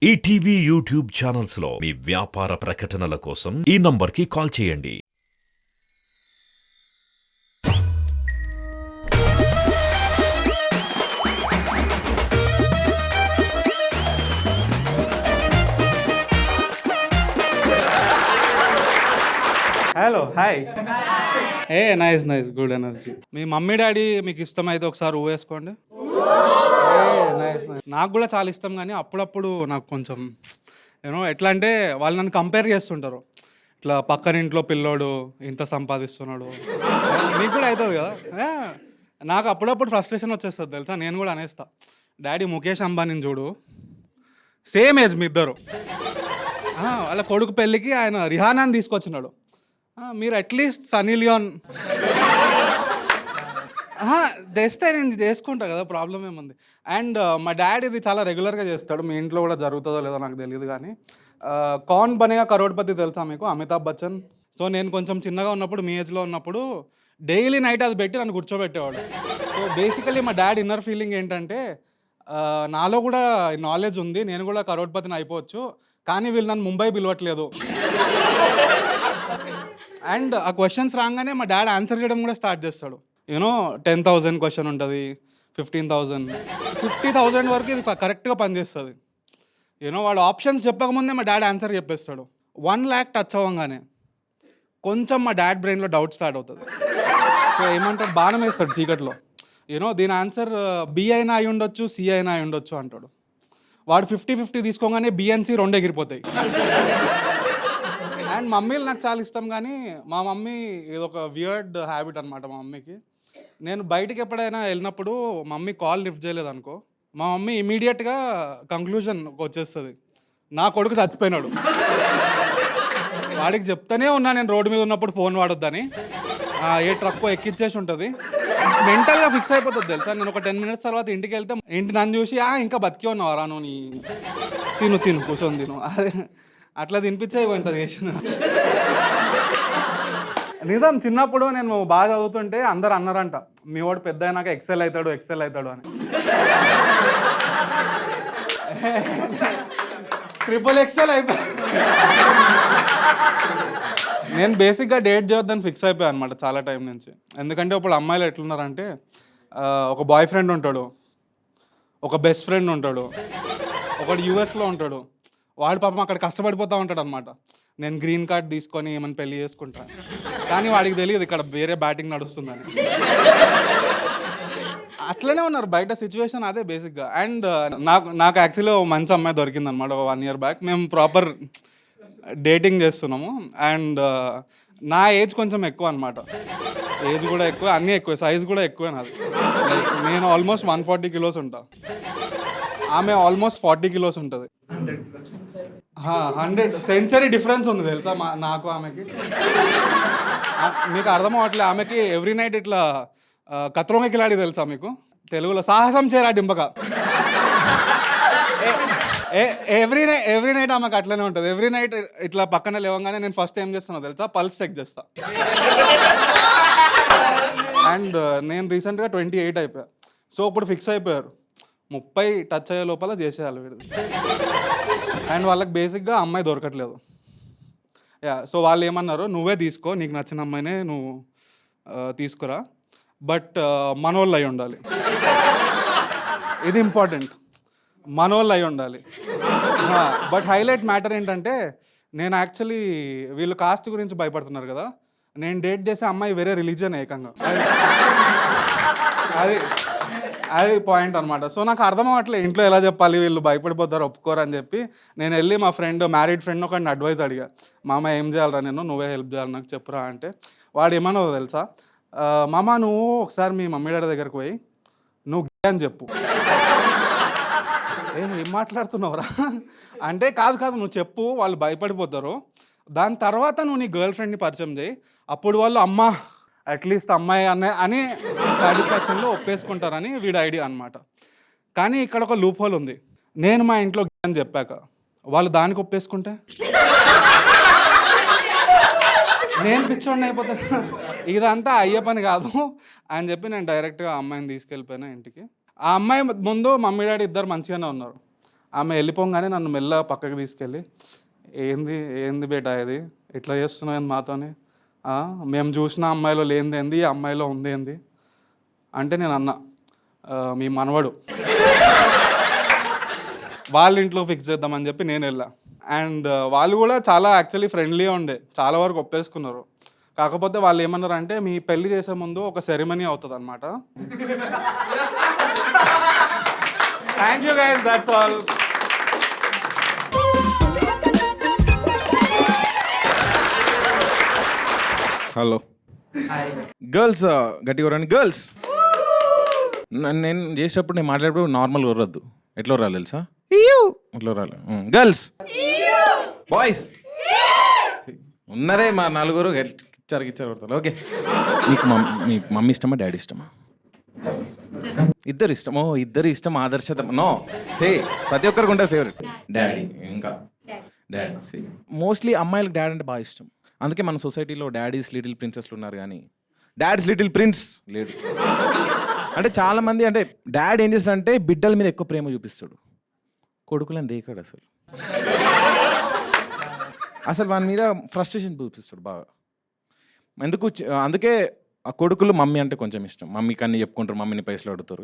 ETV YouTube channels లో మీ వ్యాపార ప్రకటనల కోసం ఈ నంబర్కి కాల్ చేయండి. Hello hi nice good energy. మీ మమ్మీ డాడీ మీకు ఇష్టమైతే ఒకసారి ఊవేసుకోండి. నైస్ నాకు కూడా చాలా ఇష్టం, కానీ అప్పుడప్పుడు నాకు కొంచెం ఎట్లా అంటే వాళ్ళు నన్ను కంపేర్ చేస్తుంటారు. ఇట్లా పక్కన ఇంట్లో పిల్లోడు ఇంత సంపాదిస్తున్నాడు, మీకు కూడా అవుతుంది కదా. నాకు అప్పుడప్పుడు ఫ్రస్ట్రేషన్ వచ్చేస్తుంది తెలుసా. నేను కూడా అనేస్తా, డాడీ ముఖేష్ అంబానీని చూడు, సేమ్ ఏజ్ మీ ఇద్దరు. వాళ్ళ కొడుకు పెళ్ళికి ఆయన రిహానాని తీసుకొచ్చినాడు, మీరు అట్లీస్ట్ సన్నీ లియోన్ తెస్తే నేను చేసుకుంటా కదా, ప్రాబ్లం ఏముంది. అండ్ మా డాడీ ఇది చాలా రెగ్యులర్గా చేస్తాడు. మీ ఇంట్లో కూడా జరుగుతుందో లేదో నాకు తెలియదు, కానీ కౌన్ బనేగా కరోడ్పతి తెలుసా మీకు, అమితాబ్ బచ్చన్. సో నేను కొంచెం చిన్నగా ఉన్నప్పుడు, మీ ఏజ్లో ఉన్నప్పుడు డైలీ నైట్ అది పెట్టి నన్ను కూర్చోబెట్టేవాడు. సో బేసికలీ మా డాడీ ఇన్నర్ ఫీలింగ్ ఏంటంటే, నాలో కూడా నాలెడ్జ్ ఉంది, నేను కూడా కరోడ్పతిని అయిపోవచ్చు, కానీ వీళ్ళు నన్ను ముంబై పిలవట్లేదు. అండ్ ఆ క్వశ్చన్స్ రాగానే మా డాడీ ఆన్సర్ చేయడం కూడా స్టార్ట్ చేస్తాడు. 10,000 క్వశ్చన్ ఉంటుంది, 15,000, 50,000 వరకు ఇది కరెక్ట్గా పనిచేస్తుంది. వాడు ఆప్షన్స్ చెప్పకముందే మా డాడీ ఆన్సర్ చెప్పేస్తాడు. 1,00,000 టచ్ అవ్వగానే కొంచెం మా డాడ్ బ్రెయిన్లో డౌట్ స్టార్ట్ అవుతుంది. సో ఏమంటాడు, బాణం వేస్తాడు చీకట్లో. దీని ఆన్సర్ బి అయినా అయి ఉండొచ్చు, సి అయినా అయి ఉండొచ్చు అంటాడు. వాడు 50-50 తీసుకోగానే బి అండ్ సి రెండు ఎగిరిపోతాయి. అండ్ మమ్మీలు నాకు చాలా ఇష్టం, కానీ మా మమ్మీ ఇది ఒక వియర్డ్ హ్యాబిట్ అనమాట. మా మమ్మీకి నేను బయటికి ఎప్పుడైనా వెళ్ళినప్పుడు మమ్మీ కాల్ లిఫ్ట్ చేయలేదు అనుకో, మా మమ్మీ ఇమీడియట్గా కంక్లూజన్ వచ్చేస్తుంది, నా కొడుకు చచ్చిపోయినాడు. వాడికి చెప్తానే ఉన్నా నేను రోడ్డు మీద ఉన్నప్పుడు ఫోన్ వాడొద్దని, ఏ ట్రక్కో ఎక్కిచ్చేసి ఉంటుంది. మెంటల్గా ఫిక్స్ అయిపోతుంది తెలుసా. నేను ఒక 10 minutes తర్వాత ఇంటికి వెళ్తే ఇంటి నన్ను చూసి ఇంకా బతికే ఉన్నావు రా నువ్వు, తిను కూర్చొని తిను, అదే అట్లా తినిపించే ఇంత చేసిన. నిజం, చిన్నప్పుడు నేను బాగా చదువుతుంటే అందరు అన్నారంట, మీ వాడు పెద్ద అయినాక ఎక్సెల్ అవుతాడు అని. ట్రిపుల్ ఎక్సెల్ అయిపోయి నేను బేసిక్గా డేట్ చేయొద్దని ఫిక్స్ అయిపోయాను అనమాట చాలా టైం నుంచి. ఎందుకంటే ఇప్పుడు అమ్మాయిలు ఎట్లున్నారంటే, ఒక బాయ్ ఫ్రెండ్ ఉంటాడు, ఒక బెస్ట్ ఫ్రెండ్ ఉంటాడు, ఒకడు యూఎస్లో ఉంటాడు. వాడు పాపం అక్కడ కష్టపడిపోతూ ఉంటాడు అనమాట. నేను గ్రీన్ కార్డ్ తీసుకొని ఏమైనా పెళ్లి చేసుకుంటాను, కానీ వాడికి తెలియదు ఇక్కడ వేరే బ్యాటింగ్ నడుస్తుందని. అట్లనే ఉన్నారు బయట సిచ్యువేషన్, అదే బేసిక్గా. అండ్ నాకు యాక్చువల్లీ మంచి అమ్మాయి దొరికింది అనమాట 1 year బ్యాక్. మేము ప్రాపర్ డేటింగ్ చేస్తున్నాము. అండ్ నా ఏజ్ కొంచెం ఎక్కువ అనమాట, ఏజ్ కూడా ఎక్కువ, అన్నీ ఎక్కువ, సైజ్ కూడా ఎక్కువే నాది. లైక్ నేను ఆల్మోస్ట్ 140 kilos ఉంటా, ఆమె ఆల్మోస్ట్ 40 kilos ఉంటుంది. 100 సెంచరీ డిఫరెన్స్ ఉంది తెలుసా నాకు ఆమెకి. మీకు అర్థం అవ్వట్లే, ఆమెకి ఎవ్రీ నైట్ ఇట్లా కత్రోంగ కిలాడి తెలుసా మీకు, తెలుగులో సాహసం చేరా డింపక. ఎవ్రీ నైట్ ఆమెకు అట్లనే ఉంటుంది. ఎవ్రీ నైట్ ఇట్లా పక్కన లేవగానే నేను ఫస్ట్ ఏం చేస్తున్నా తెలుసా, పల్స్ చెక్ చేస్తా. అండ్ నేను రీసెంట్గా 28 అయిపోయా. సో ఇప్పుడు ఫిక్స్ అయిపోయారు 30 టచ్ అయ్యే లోపల చేసేయాలి వీడు. అండ్ వాళ్ళకి బేసిక్గా అమ్మాయి దొరకట్లేదు. సో వాళ్ళు ఏమన్నారు, నువ్వే తీసుకో, నీకు నచ్చిన అమ్మాయినే నువ్వు తీసుకురా, బట్ మనోళ్ళు అయి ఉండాలి. ఇది ఇంపార్టెంట్, మనోళ్ళు అయి ఉండాలి. బట్ హైలైట్ మ్యాటర్ ఏంటంటే, నేను యాక్చువల్లీ వీళ్ళు కాస్ట్ గురించి భయపడుతున్నారు కదా, నేను డేట్ చేసే అమ్మాయి వేరే రిలీజియన్ ఏకంగా, అది పాయింట్ అనమాట. సో నాకు అర్థం అవ్వట్లేదు ఇంట్లో ఎలా చెప్పాలి, వీళ్ళు భయపడిపోతారు, ఒప్పుకోరు అని చెప్పి నేను వెళ్ళి మా మ్యారీడ్ ఫ్రెండ్ ఒక అడ్వైస్ అడిగా, మామ ఏం చేయాలరా, నేను నువ్వే హెల్ప్ చేయాలి నాకు చెప్పురా అంటే, వాడు ఏమన్నా తెలుసా, మామ నువ్వు ఒకసారి మీ మమ్మీ డాడీ దగ్గరకు పోయి నువ్వు అని చెప్పు. ఏం మాట్లాడుతున్నావురా అంటే, కాదు నువ్వు చెప్పు, వాళ్ళు భయపడిపోతారు, దాని తర్వాత నువ్వు నీ గర్ల్ ఫ్రెండ్ని పరిచయం చేయి, అప్పుడు వాళ్ళు అమ్మా అట్లీస్ట్ అమ్మాయి అని సాటిస్ఫాక్షన్లో ఒప్పేసుకుంటారని వీడి ఐడియా అనమాట. కానీ ఇక్కడ ఒక లూప్ హోల్ ఉంది. నేను మా ఇంట్లో అని చెప్పాక వాళ్ళు దానికి ఒప్పేసుకుంటే నేను పిచ్చోడిని అయిపోతాను. ఇదంతా అయ్యే పని కాదు అని చెప్పి నేను డైరెక్ట్గా అమ్మాయిని తీసుకెళ్ళిపోయినా ఇంటికి. ఆ అమ్మాయి ముందు మమ్మీ డాడీ ఇద్దరు మంచిగానే ఉన్నారు. ఆమె వెళ్ళిపోగానే నన్ను మెల్లగా పక్కకి తీసుకెళ్ళి ఏంది ఏంది బేటా ఇది ఇట్లా చేస్తున్నావు మాతోని, మేము చూసిన అమ్మాయిలో లేనిది ఏంది, ఈ అమ్మాయిలో ఉంది ఏంది అంటే నేను అన్నా మీ మనవడు వాళ్ళ ఇంట్లో ఫిక్స్ చేద్దామని చెప్పి నేను వెళ్ళా. అండ్ వాళ్ళు కూడా చాలా యాక్చువల్లీ ఫ్రెండ్లీగా ఉండే, చాలా వరకు ఒప్పేసుకున్నారు. కాకపోతే వాళ్ళు ఏమన్నారు అంటే మీ పెళ్లి చేసే ముందు ఒక సెరమనీ అవుతుంది అనమాట. Thank you guys, that's all. Hello girls, గట్టిగా రండి గర్ల్స్. నేను చేసేటప్పుడు నేను మాట్లాడేటప్పుడు నార్మల్గా వరద్దు, ఎట్లా వరాలి తెలుసా, ఎట్లా వరాలి. గర్ల్స్, బాయ్స్ ఉన్నారే మా నలుగురు కిచ్చారు కొడతారు. ఓకే, మీకు మీ మమ్మీ ఇష్టమా డాడీ ఇష్టమా? ఇద్దరు ఇష్టం. ఇద్దరు ఇష్టం ఆదర్శత నో సే, ప్రతి ఒక్కరికి ఉంటుంది ఫేవరెట్. డాడీ, ఇంకా డాడీ. మోస్ట్లీ అమ్మాయిలకు డాడీ అంటే బాగా ఇష్టం. అందుకే మన సొసైటీలో డాడీస్ లిటిల్ ప్రిన్సెస్లు ఉన్నారు కానీ డాడీస్ లిటిల్ ప్రిన్స్ లేడు. అంటే చాలామంది అంటే డాడీ ఏం చేస్తాడంటే బిడ్డల మీద ఎక్కువ ప్రేమ చూపిస్తాడు, కొడుకులని దేకాడు అసలు. అసలు వాని మీద ఫ్రస్ట్రేషన్ చూపిస్తాడు బాగా. అందుకే ఆ కొడుకులు మమ్మీ అంటే కొంచెం ఇష్టం. మమ్మీకి అన్నీ చెప్పుకుంటారు, మమ్మీని పైసలు అడుగుతారు.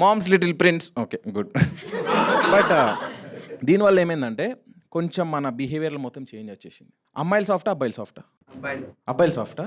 Mom's little prince, okay good. But దీనివల్ల ఏమైందంటే కొంచెం మన బిహేవియర్లో మొత్తం చేంజ్ వచ్చేసింది. అమ్మాయిలు సాఫ్టా అబ్బాయిలు సాఫ్టా? అబ్బాయిలు సాఫ్టా?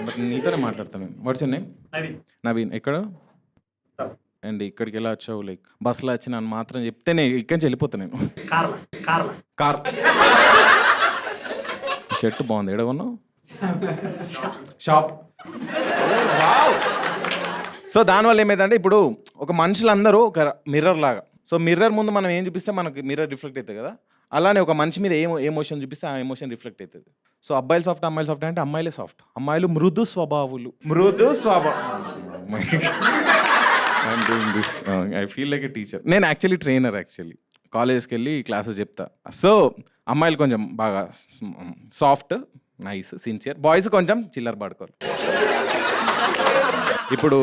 బట్ నీతోనే మాట్లాడతాను నేను. What's your name? నవీన్. ఎక్కడ అండ్ ఇక్కడికి ఎలా వచ్చావు? లైక్ బస్సులో వచ్చి నన్ను మాత్రం చెప్తేనే ఇక్కడి నుంచి వెళ్ళిపోతాను నేను. కార్. షర్ట్ బాగుంది, ఎక్కడ కొన్నావు? షాప్. సో దానివల్ల ఏమైందంటే ఇప్పుడు ఒక మనుషులందరూ ఒక మిర్రర్ లాగా. సో మిర్రర్ ముందు మనం ఏం చూపిస్తే మనకి మిర్రర్ రిఫ్లెక్ట్ అవుతుంది కదా, అలానే ఒక మనిషి మీద ఏ ఎమోషన్ చూపిస్తే ఆ ఎమోషన్ రిఫ్లెక్ట్ అవుతుంది. సో అబ్బాయిలు సాఫ్ట్ అమ్మాయిలు సాఫ్ట్ అంటే అమ్మాయిలే సాఫ్ట్. అమ్మాయిలు మృదు స్వభావులు. I'm doing this, I feel like a teacher. నేను యాక్చువల్లీ ట్రైనర్, యాక్చువల్లీ కాలేజ్కి వెళ్ళి క్లాసెస్ చెప్తా. సో అమ్మాయిలు కొంచెం బాగా సాఫ్ట్, నైస్, సిన్సియర్. బాయ్స్ కొంచెం చిల్లర పడుకోవాలి. ఇప్పుడు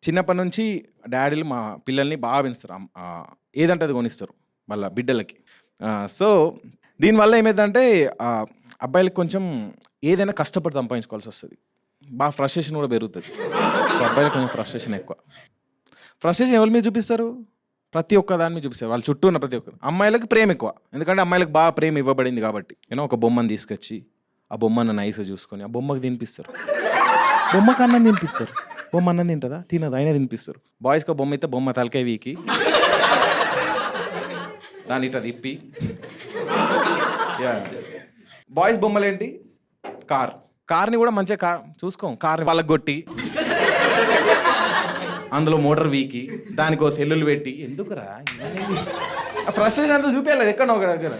చిన్నప్పటి నుంచి డాడీలు మా పిల్లల్ని బాగా పెంచుతారు, ఏదంటే అది కొనిస్తారు వాళ్ళ బిడ్డలకి. సో దీనివల్ల ఏమైందంటే అబ్బాయిలకు కొంచెం ఏదైనా కష్టపడి సంపాదించుకోవాల్సి వస్తుంది, బాగా ఫ్రస్ట్రేషన్ కూడా పెరుగుతుంది. సో అబ్బాయిలకు కొంచెం ఫ్రస్ట్రేషన్ ఎక్కువ. ఫ్రస్ట్రేషన్ ఎవరి మీద చూపిస్తారు? ప్రతి ఒక్క దాని మీద చూపిస్తారు, వాళ్ళ చుట్టూ ఉన్న ప్రతి ఒక్కరు. అమ్మాయిలకు ప్రేమ ఎక్కువ, ఎందుకంటే అమ్మాయిలకు బాగా ప్రేమ ఇవ్వబడింది కాబట్టి. ఒక బొమ్మను తీసుకొచ్చి ఆ బొమ్మను నైస్గా చూసుకొని ఆ బొమ్మకు తినిపిస్తారు, బొమ్మకు అన్నం తినిపిస్తారు. బొమ్మ అన్నం తింటుందా? తినదు, అయినా తినిపిస్తారు. బాయ్స్కి బొమ్మ అయితే బొమ్మ తలకాయ వీకి దాన్ని ఇట్లా తిప్పి. బాయ్స్ బొమ్మలు ఏంటి? కార్ని కూడా మంచిగా చూసుకోం, కార్ని వాళ్ళకి కొట్టి అందులో మోటార్ వీకి దానికి సెల్లులు పెట్టి ఎందుకురా ఫ్రస్ట్రేషన్ అంతా చూపించాలి ఎక్కడో ఒక దగ్గర.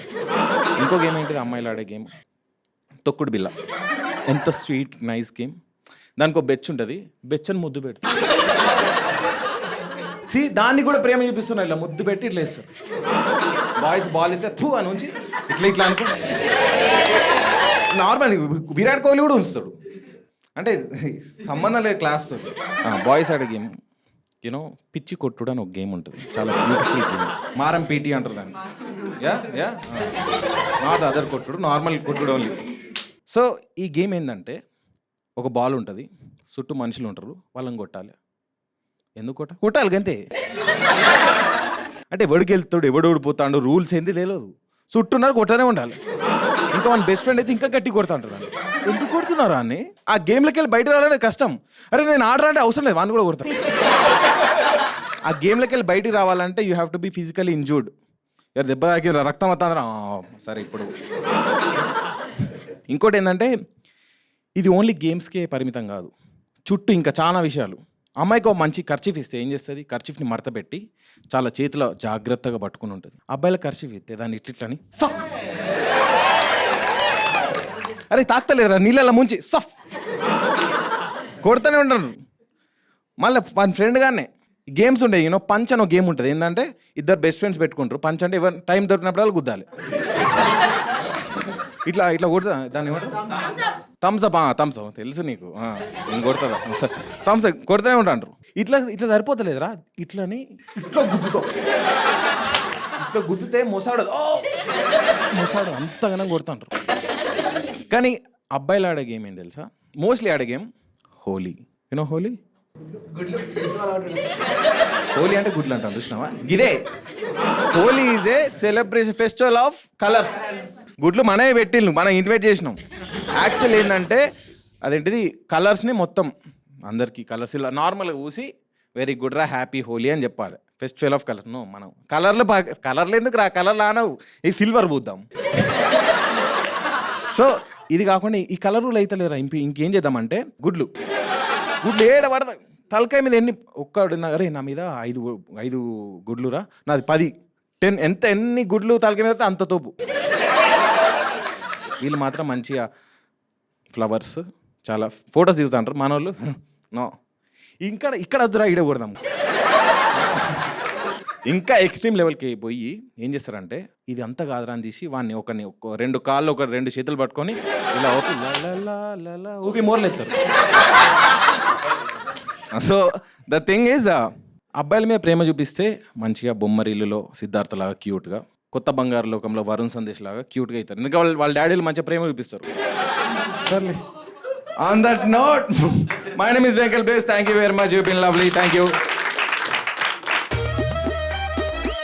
ఇంకో గేమ్ ఏంటిది అమ్మాయిలు ఆడే గేమ్, తొక్కుడు బిల్ల. ఎంత స్వీట్ నైస్ గేమ్. దానికి ఒక బెచ్ ఉంటుంది, బెచ్చని ముద్దు పెడుతుంది. దాన్ని కూడా ప్రేమ చూపిస్తున్నారు, ఇట్లా ముద్దు పెట్టి ఇట్లా వేస్తారు. బాయ్స్ బాల్ అయితే థూ అని ఉంచి ఇట్లా అనుకో. నార్మల్ విరాట్ కోహ్లీ కూడా ఉంచుతాడు, అంటే సంబంధం లేదు క్లాస్. బాయ్స్ ఆడే గేమ్ పిచ్చి కొట్టుడు అని ఒక గేమ్ ఉంటుంది, చాలా బ్యూటిఫుల్ గేమ్. మారం పీటీ అంటారు దాన్ని. నాట్ అదర్ కొట్టుడు, నార్మల్ కొట్టుడు ఓన్లీ. సో ఈ గేమ్ ఏంటంటే ఒక బాల్ ఉంటుంది, చుట్టూ మనుషులు ఉంటారు, వాళ్ళని కొట్టాలి. ఎందుకు కొట్టాలి అంతే. అంటే ఎవడికి వెళ్తాడు, ఎవడు ఓడిపోతాడు, రూల్స్ ఏంది తెలియదు. చుట్టూన్నారు కొట్టనే ఉండాలి. ఇంకా మన బెస్ట్ ఫ్రెండ్ అయితే ఇంకా గట్టి కొడతా అంటారు. ఎందుకు కొడుతున్నారు అని ఆ గేమ్లోకి వెళ్ళి బయట రావాలంటే కష్టం. అరే నేను ఆడరంటే అవసరం లేదు, వాడిని కూడా కొడతాను. ఆ గేమ్లోకి వెళ్ళి బయటికి రావాలంటే you have to be physically injured. ఎవరు దెబ్బ తాకి రక్తం వస్తుందా సరే. ఇప్పుడు ఇంకోటి ఏంటంటే ఇది ఓన్లీ గేమ్స్కే పరిమితం కాదు, చుట్టూ ఇంకా చాలా విషయాలు. అమ్మాయికి ఒక మంచి కర్చీఫ్ ఇస్తే ఏం చేస్తుంది, కర్చీఫ్ని మడత పెట్టి చాలా చేతిలో జాగ్రత్తగా పట్టుకుని ఉంటుంది. అబ్బాయిల కర్చీఫ్ ఇస్తే దాన్ని ఇట్లని సఫ్, అరే తాకుతలేదురా నీళ్ళ ముంచి సఫ్ కొడుతూనే ఉంటారు. మళ్ళీ మన ఫ్రెండ్ గానే గేమ్స్ ఉండే పంచ్ అని ఒక గేమ్ ఉంటుంది. ఏంటంటే ఇద్దరు బెస్ట్ ఫ్రెండ్స్ పెట్టుకుంటారు, పంచ్ అంటే ఎవరు టైం దొరికినప్పుడు వాళ్ళు గుద్దాలి. ఇట్లా కొడుతా దాన్ని ఏమంటారు, థమ్స్అప్ తెలుసు నీకు నేను కొడతా థమ్స్అప్ కొడుతూనే ఉంటాండ్రు. ఇట్లా ఇట్లా సరిపోతలేదురా, ఇట్లని ఇట్లా గుద్దితే మొసాడు అంతగానో కొడుతుంటారు. కానీ అబ్బాయిలు ఆడే గేమ్ ఏం తెలుసా, మోస్ట్లీ ఆడే గేమ్ హోలీ. యూనో హోలీ అంటే గుడ్లు అంటాను చూసినావా, ఇదే Holi is a celebration festival of colours. గుడ్లు మనమే పెట్టిండు, మనం ఇన్వైట్ చేసినాం. యాక్చువల్ ఏంటంటే అదేంటిది కలర్స్ని మొత్తం అందరికీ కలర్స్ ఇలా నార్మల్గా ఊసి వెరీ గుడ్ రా హ్యాపీ హోలీ అని చెప్పాలి. Festival of colour. నో, మనం కలర్లు ఎందుకు రా, కలర్లు ఆనవు, ఈ సిల్వర్ పూద్దాం. సో ఇది కాకుండా ఈ కలర్లు అయితే లేరా, ఇంకేం చేద్దామంటే గుడ్లు ఏడ పడతా తలకాయ మీద అరే నా మీద 5 గుడ్లురా, నాది 10 10 ఎన్ని గుడ్లు తలకాయ మీద అంత తోపు. వీళ్ళు మాత్రం మంచిగా ఫ్లవర్స్ చాలా ఫొటోస్ దిగుతుంటారు మనోళ్ళు. నో, ఇక్కడ వద్దురా, ఇడే కొడదాం. ఇంకా ఎక్స్ట్రీమ్ లెవెల్కి పోయి ఏం చేస్తారంటే ఇది అంతా కాదురా అని తీసి వాడిని ఒక 2 కాళ్ళు 2 చేతులు పట్టుకొని ఇలా ఊపి మోర్లెత్తారు. సో ద థింగ్ ఈజ్ అబ్బాయిల మీద ప్రేమ చూపిస్తే మంచిగా బొమ్మరిల్లులో సిద్ధార్థ లాగా క్యూట్గా, కొత్త బంగారు లోకంలో వరుణ్ సందేశ్ లాగా క్యూట్గా అవుతారు. ఎందుకంటే వాళ్ళ డాడీలు మంచిగా ప్రేమ చూపిస్తారు. సర్లే, on that note my name is వెంకల్ బేస్. Thank you very much, you been lovely. Thank you.